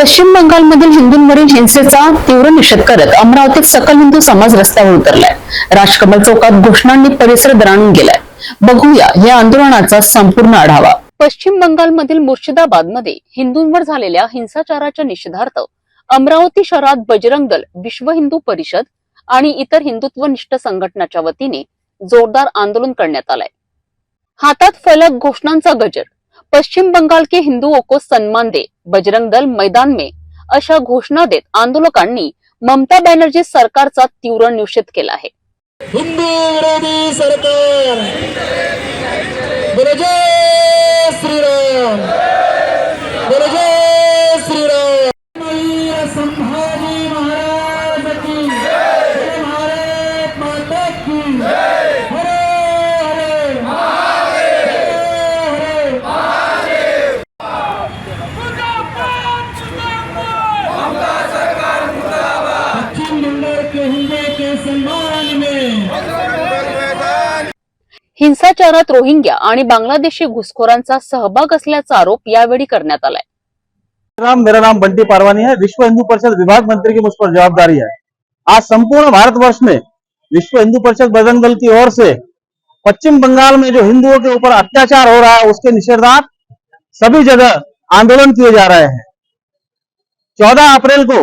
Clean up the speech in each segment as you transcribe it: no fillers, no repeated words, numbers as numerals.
पश्चिम बंगालमधील हिंदूंवरील हिंसेचा तीव्र निषेध करत अमरावतीत सकल हिंदू समाज रस्त्यावर उतरलाय। राजकमल चौकात घोषणांनी परिसर दणाणून गेलाय। बघूया या आंदोलनाचा संपूर्ण आढावा। पश्चिम बंगालमधील मुर्शिदाबादमध्ये हिंदूंवर झालेल्या हिंसाचाराच्या निषेधार्थ अमरावती शहरात बजरंग दल, विश्व हिंदू परिषद आणि इतर हिंदुत्वनिष्ठ संघटनांच्या वतीने जोरदार आंदोलन करण्यात आलंय। हातात फलक, घोषणांचा गजर, पश्चिम बंगाल के हिंदुओं को सम्मान दे, बजरंग दल मैदान में अशा घोषणा देत आंदोलकांनी ममता बॅनर्जी सरकारचा तीव्र निषेध केला आहे। हिंदू विरोधी सरकार, बोलो जय श्रीराम, बोलो जय श्रीराम। संभाजी महाराज की जय, भारत माता की जय, हरे हरे महादेव, हरे महादेव। पश्चिम बंगाल के हिंदू के सम्मान में हिंसाचारात रोहिंग्या आणि बांगलादेशी घुसखोरांचा सहभाग असल्याचा आरोप यावेळी करण्यात आलाय। मेरा नाम बंटी पारवानी है। विश्व हिंदू परिषद विभाग मंत्री की मुझ पर जवाबदारी है। आज संपूर्ण भारतवर्ष में विश्व हिंदू परिषद बजरंग दल की ओर से पश्चिम बंगाल में जो हिंदुओं के ऊपर अत्याचार हो रहा है उसके निषेधार्थ सभी जगह आंदोलन किए जा रहे हैं। 14 अप्रैल को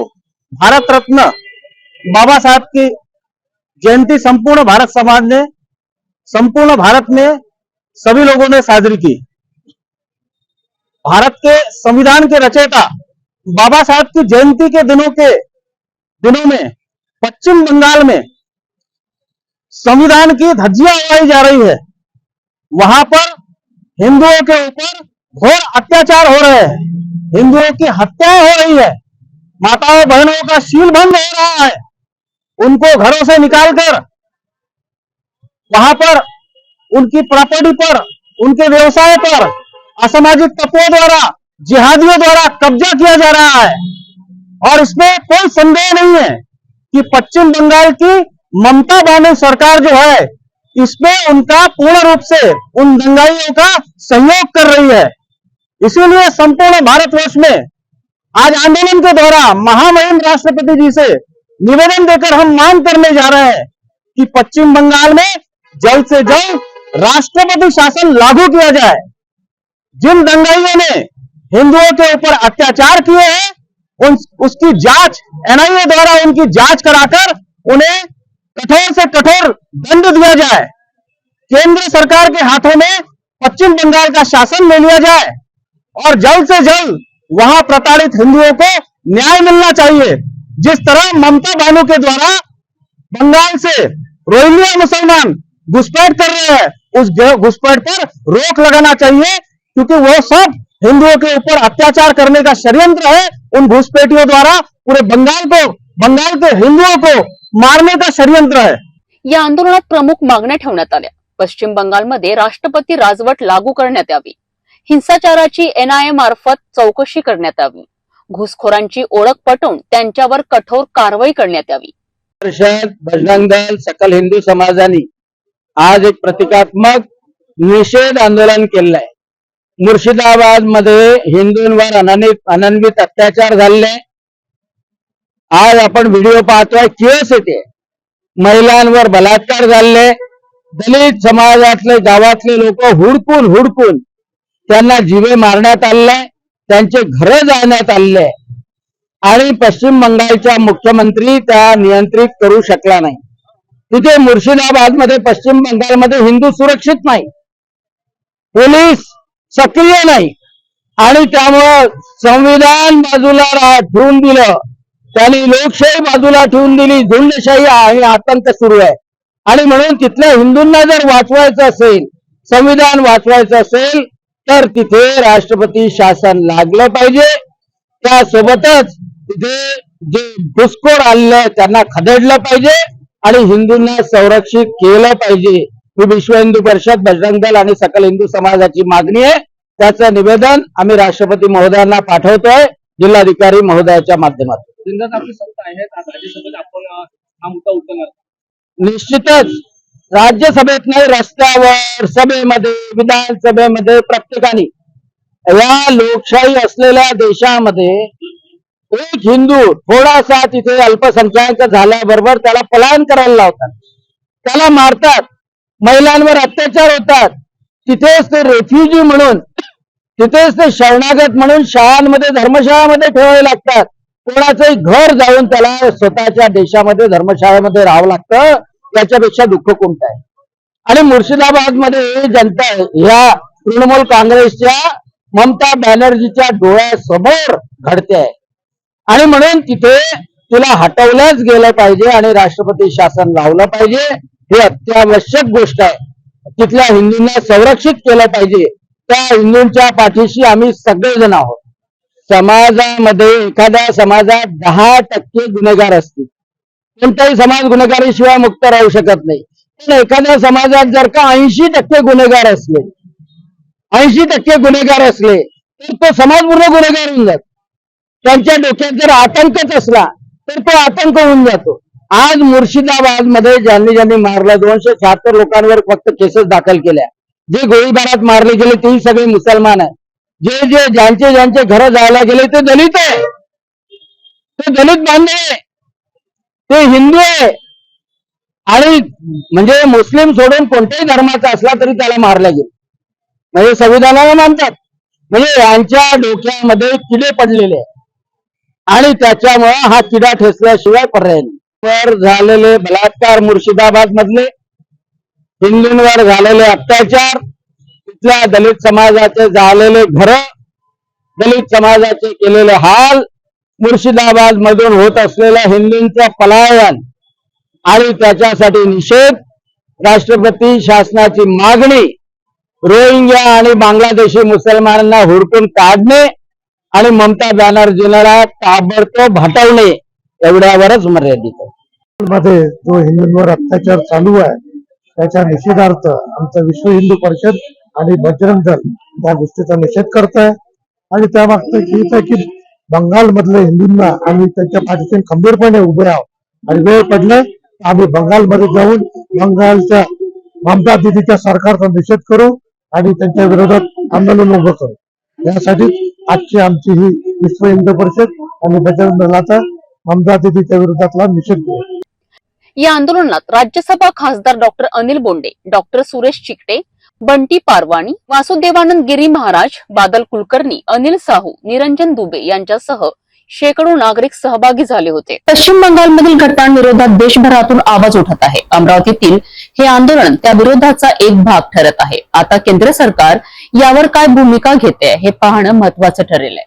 भारत रत्न बाबा साहब की जयंती संपूर्ण भारत समाज ने, संपूर्ण भारत में सभी लोगों ने साजरी की। भारत के संविधान के रचयिता बाबा साहब की जयंती के दिनों में पश्चिम बंगाल में संविधान की धज्जियां उड़ाई जा रही है। वहां पर हिंदुओं के ऊपर घोर अत्याचार हो रहे हैं, हिंदुओं की हत्याएं हो रही है, माताओं बहनों का शीलभंग हो रहा है, उनको घरों से निकालकर वहां पर उनकी प्रॉपर्टी पर, उनके व्यवसाय पर असामाजिक तत्वों द्वारा, जिहादियों द्वारा कब्जा किया जा रहा है। और इसमें कोई संदेह नहीं है कि पश्चिम बंगाल की ममता बनर्जी सरकार जो है इसमें उनका पूर्ण रूप से उन दंगाइयों का सहयोग कर रही है। इसीलिए संपूर्ण भारतवर्ष में आज आंदोलन के द्वारा महामहिम राष्ट्रपति जी से निवेदन देकर हम मांग करने जा रहे हैं कि पश्चिम बंगाल में जल्द से जल्द राष्ट्रपति शासन लागू किया जाए। जिन दंगाइयों ने हिंदुओं के ऊपर अत्याचार किए हैं उसकी जांच एनआईए द्वारा उनकी जांच कराकर उन्हें कठोर से कठोर दंड दिया जाए। केंद्र सरकार के हाथों में पश्चिम बंगाल का शासन ले लिया जाए और जल्द से जल्द वहां प्रताड़ित हिंदुओं को न्याय मिलना चाहिए। जिस तरह ममता बानू के द्वारा बंगाल से रोहिंग्या मुसलमान घुसपैठ कर रहे हैं, उस घुसपैठ पर रोक लगाना चाहिए, क्योंकि वो सब हिंदुओं के ऊपर अत्याचार करने का षड्यंत्र है। उन घुसपैठियों द्वारा पूरे बंगाल के हिंदुओं को मारने का षड्यंत्र है। या आंदोलनात प्रमुख मागण्या ठेवण्यात आल्या। पश्चिम बंगालमध्ये राष्ट्रपती राजवट लागू करण्यात यावी, हिंसाचाराची एनआयए मार्फत चौकशी करण्यात यावी, घुसखोरांची ओळख पटवून त्यांच्यावर कठोर कारवाई करण्यात यावी। परिषद, बजरंग दल, सकल हिंदू समाजाने आज एक प्रतिकात्मक निषेध आंदोलन केलं आहे। मुर्शिदाबाद मध्ये हिंदूंवर अनन्वित अत्याचार झाले। आज आपण व्हिडिओ पाहतोय, केस येते, महिलांवर बलात्कार झाले। दलित समाजातले गावातले लोक हुडकून त्यांना जीवे मारण्यात आले, त्यांचे घरे जाळण्यात आले आणि पश्चिम बंगालचा मुख्यमंत्री त्या नियंत्रित करू शकला नाही। तिथे मुर्शिदाबाद मध्ये, पश्चिम बंगालमध्ये हिंदू सुरक्षित नाही, पोलीस सक्रिय नाही आणि त्यामुळे संविधान बाजूला ठेवून दिलं, त्यांनी लोकशाही बाजूला ठेवून दिली, झुंडशाही आणि आतंक सुरू आहे। आणि म्हणून तिथल्या हिंदूंना जर वाचवायचं असेल, संविधान वाचवायचं असेल तर तिथे राष्ट्रपती शासन लागलं पाहिजे। त्यासोबतच तिथे जे घुसखोर आले त्यांना खदेडलं पाहिजे आणि हिंदूंना संरक्षित केलं पाहिजे। ही विश्व हिंदू परिषद, बजरंग दल आणि सकल हिंदू समाजाची मागणी आहे। त्याचं निवेदन आम्ही राष्ट्रपती महोदयांना पाठवतोय, जिल्हाधिकारी महोदयाच्या माध्यमातून। निश्चितच राज्यसभेत नाही, रस्त्यावर, सभेमध्ये, विधानसभेमध्ये प्रत्येकाने या लोकशाही असलेल्या देशामध्ये एक हिंदू थोडासा तिथे अल्पसंख्याक झाल्याबरोबर त्याला पलायन करायला लावतात, त्याला मारतात, महिलांवर अत्याचार होतात, तिथेच ते रेफ्युजी म्हणून, तिथेच ते शरणागत म्हणून शाळांमध्ये धर्मशाळामध्ये ठेवावे लागतात. कोणाचंही घर जाऊन त्याला स्वतःच्या देशामध्ये धर्मशाळेमध्ये राहावं लागतं. याच्यापेक्षा दुःख कोणतं आहे? आणि मुर्शिदाबाद मध्ये जनता ह्या तृणमूल काँग्रेसच्या ममता बॅनर्जीच्या डोळ्यासमोर घडते आहे आणि म्हणून तिथे तिला हटवलंच गेलं पाहिजे आणि राष्ट्रपती शासन लावलं पाहिजे. ही अत्यावश्यक गोष्ट आहे. तिथल्या हिंदूंना संरक्षित केलं पाहिजे. त्या हिंदूंच्या पाठीशी आम्ही सगळेजण आहोत. समाजामध्ये एखाद्या समाजात 10% गुन्हेगार असतील, कोणताही समाज गुन्हेगारीशिवाय मुक्त राहू शकत नाही. पण एखाद्या समाजात जर का 80% गुन्हेगार असले, 80% गुन्हेगार असले तर तो समाज पूर्ण गुन्हेगार होऊन जातो. त्यांच्या डोक्यात जर आतंकच असला तर तो आतंक होऊन जातो. आज मुर्शिदाबाद मध्ये ज्यांनी मारलं 276 लोकांवर फक्त केसेस दाखल केल्या. जे गोळीबारात मारले गेले तेही सगळे मुसलमान आहे. ज्यांचे घर जायला गेले ते दलित आहे, ते दलित बांधव आहे, ते हिंदू आहे आणि म्हणजे मुस्लिम सोडून कोणत्याही धर्माचा असला तरी त्याला मारलं गेलं. म्हणजे संविधानाला मानतात. म्हणजे यांच्या डोक्यामध्ये किडे पडलेले आहे आणि त्याच्यामुळे हा किडा ठेचल्याशिवाय पर्याय नाही. वर झालेले बलात्कार, मुर्शिदाबाद मधले हिंदूंवर झालेले अत्याचार, तिथल्या दलित समाजाचे झालेले घर, दलित समाजाचे केलेले हाल, मुर्शिदाबाद मधून होत असलेल्या हिंदूंचं पलायन आणि त्याच्यासाठी निषेध, राष्ट्रपती शासनाची मागणी, रोहिंग्या आणि बांगलादेशी मुसलमानांना हुडकून काढणे आणि ममता बॅनर्जीला ताबडतोब हटवणे एवढ्यावरच मर्यादित आहे. मध्ये जो हिंदूंवर अत्याचार चालू आहे त्याच्या निषेधार्थ आमचं विश्व हिंदू परिषद आणि बजरंग दल त्या गोष्टीचा निषेध करत आहे. आणि त्या मागचं हेच आहे की बंगाल मधल्या हिंदूंना आम्ही त्यांच्या पाठीशी खंबीरपणे उभे आहोत आणि वेळ पडले आम्ही बंगालमध्ये जाऊन बंगालच्या ममता दीदीच्या सरकारचा निषेध करू आणि त्यांच्या विरोधात आंदोलन उभं करू. यासाठी आजची आमची ही विश्व हिंदू परिषद आणि बजरंग दलाचा ममता दीदीच्या विरोधातला निषेध करू. या आंदोलनात राज्यसभा खासदार डॉक्टर अनिल बोंडे, डॉक्टर सुरेश चिकटे, बंटी पारवाणी, वासुदेवानंद गिरी महाराज, बादल कुलकर्णी, अनिल साहू, निरंजन दुबे यांच्यासह शेकडो नागरिक सहभागी झाले होते. पश्चिम बंगालमधील घटनांविरोधात देशभरातून आवाज उठत आहे. अमरावतीतील हे आंदोलन त्या विरोधाचा एक भाग ठरत आहे. आता केंद्र सरकार यावर काय भूमिका घेते हे पाहणं महत्वाचं ठरेल आहे.